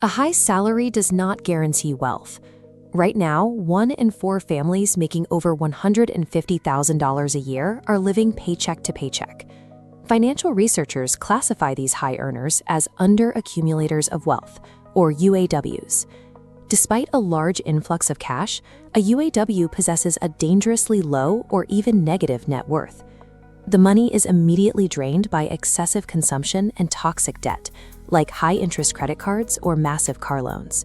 A high salary does not guarantee wealth. Right now, 1 in 4 families making over $150,000 a year are living paycheck to paycheck. Financial researchers classify these high earners as under-accumulators of wealth, or UAWs. Despite a large influx of cash, a UAW possesses a dangerously low or even negative net worth. The money is immediately drained by excessive consumption and toxic debt, like high-interest credit cards or massive car loans.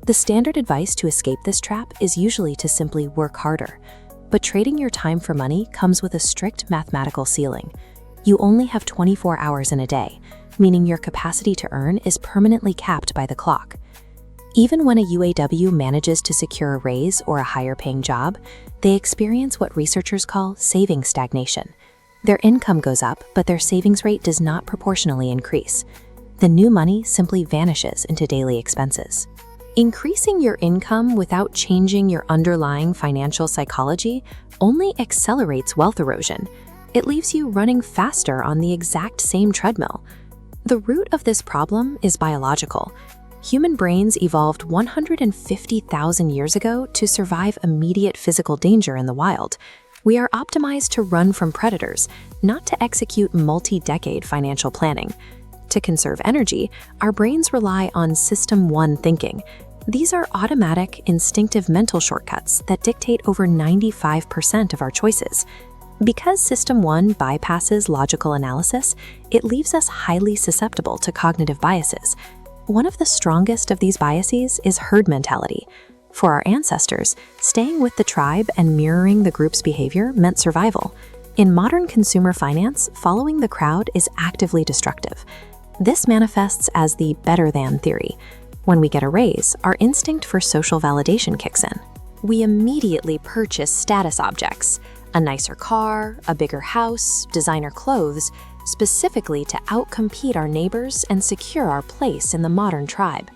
The standard advice to escape this trap is usually to simply work harder, but trading your time for money comes with a strict mathematical ceiling. You only have 24 hours in a day, meaning your capacity to earn is permanently capped by the clock. Even when a UAW manages to secure a raise or a higher-paying job, they experience what researchers call savings stagnation. Their income goes up, but their savings rate does not proportionally increase. The new money simply vanishes into daily expenses. Increasing your income without changing your underlying financial psychology only accelerates wealth erosion. It leaves you running faster on the exact same treadmill. The root of this problem is biological. Human brains evolved 150,000 years ago to survive immediate physical danger in the wild. We are optimized to run from predators, not to execute multi-decade financial planning. To conserve energy, our brains rely on System 1 thinking. These are automatic, instinctive mental shortcuts that dictate over 95% of our choices. Because System 1 bypasses logical analysis, it leaves us highly susceptible to cognitive biases. One of the strongest of these biases is herd mentality. For our ancestors, staying with the tribe and mirroring the group's behavior meant survival. In modern consumer finance, following the crowd is actively destructive. This manifests as the better-than theory. When we get a raise, our instinct for social validation kicks in. We immediately purchase status objects, a nicer car, a bigger house, designer clothes, specifically to outcompete our neighbors and secure our place in the modern tribe.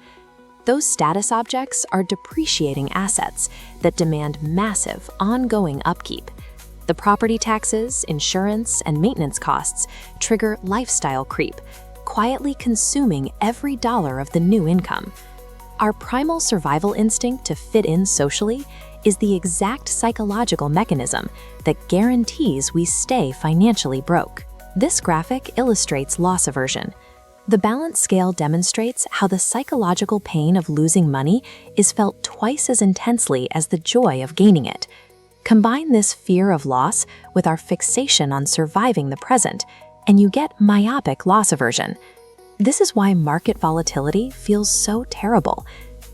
Those status objects are depreciating assets that demand massive, ongoing upkeep. The property taxes, insurance, and maintenance costs trigger lifestyle creep, quietly consuming every dollar of the new income. Our primal survival instinct to fit in socially is the exact psychological mechanism that guarantees we stay financially broke. This graphic illustrates loss aversion. The balance scale demonstrates how the psychological pain of losing money is felt twice as intensely as the joy of gaining it. Combine this fear of loss with our fixation on surviving the present, and you get myopic loss aversion. This is why market volatility feels so terrible.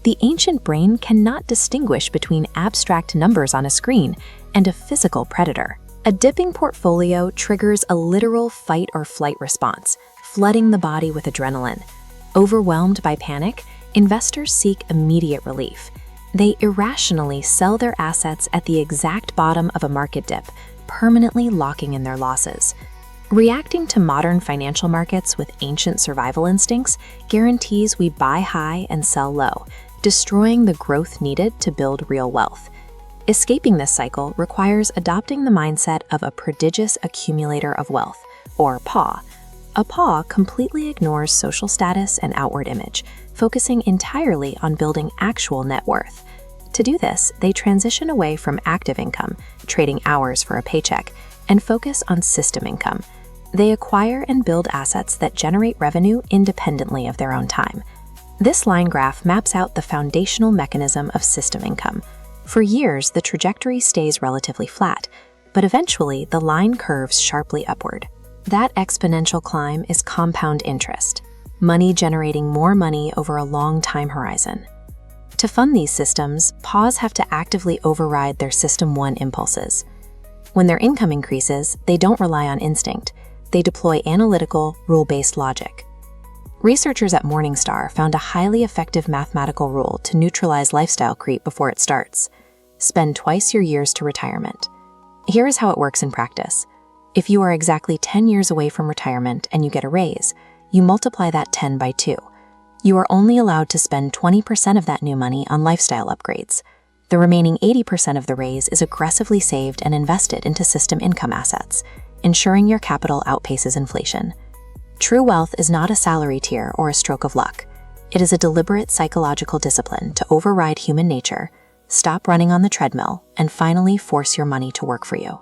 The ancient brain cannot distinguish between abstract numbers on a screen and a physical predator. A dipping portfolio triggers a literal fight or flight response, flooding the body with adrenaline. Overwhelmed by panic, investors seek immediate relief. They irrationally sell their assets at the exact bottom of a market dip, permanently locking in their losses. Reacting to modern financial markets with ancient survival instincts guarantees we buy high and sell low, destroying the growth needed to build real wealth. Escaping this cycle requires adopting the mindset of a prodigious accumulator of wealth, or PAW. A PAW completely ignores social status and outward image, focusing entirely on building actual net worth. To do this, they transition away from active income, trading hours for a paycheck, and focus on system income. They acquire and build assets that generate revenue independently of their own time. This line graph maps out the foundational mechanism of system income. For years, the trajectory stays relatively flat, but eventually the line curves sharply upward. That exponential climb is compound interest, money generating more money over a long time horizon. To fund these systems, PAWs have to actively override their System 1 impulses. When their income increases, they don't rely on instinct. They deploy analytical, rule-based logic. Researchers at Morningstar found a highly effective mathematical rule to neutralize lifestyle creep before it starts. Spend twice your years to retirement. Here is how it works in practice. If you are exactly 10 years away from retirement and you get a raise, you multiply that 10 by 2. You are only allowed to spend 20% of that new money on lifestyle upgrades. The remaining 80% of the raise is aggressively saved and invested into system income assets, ensuring your capital outpaces inflation. True wealth is not a salary tier or a stroke of luck. It is a deliberate psychological discipline to override human nature, stop running on the treadmill, and finally force your money to work for you.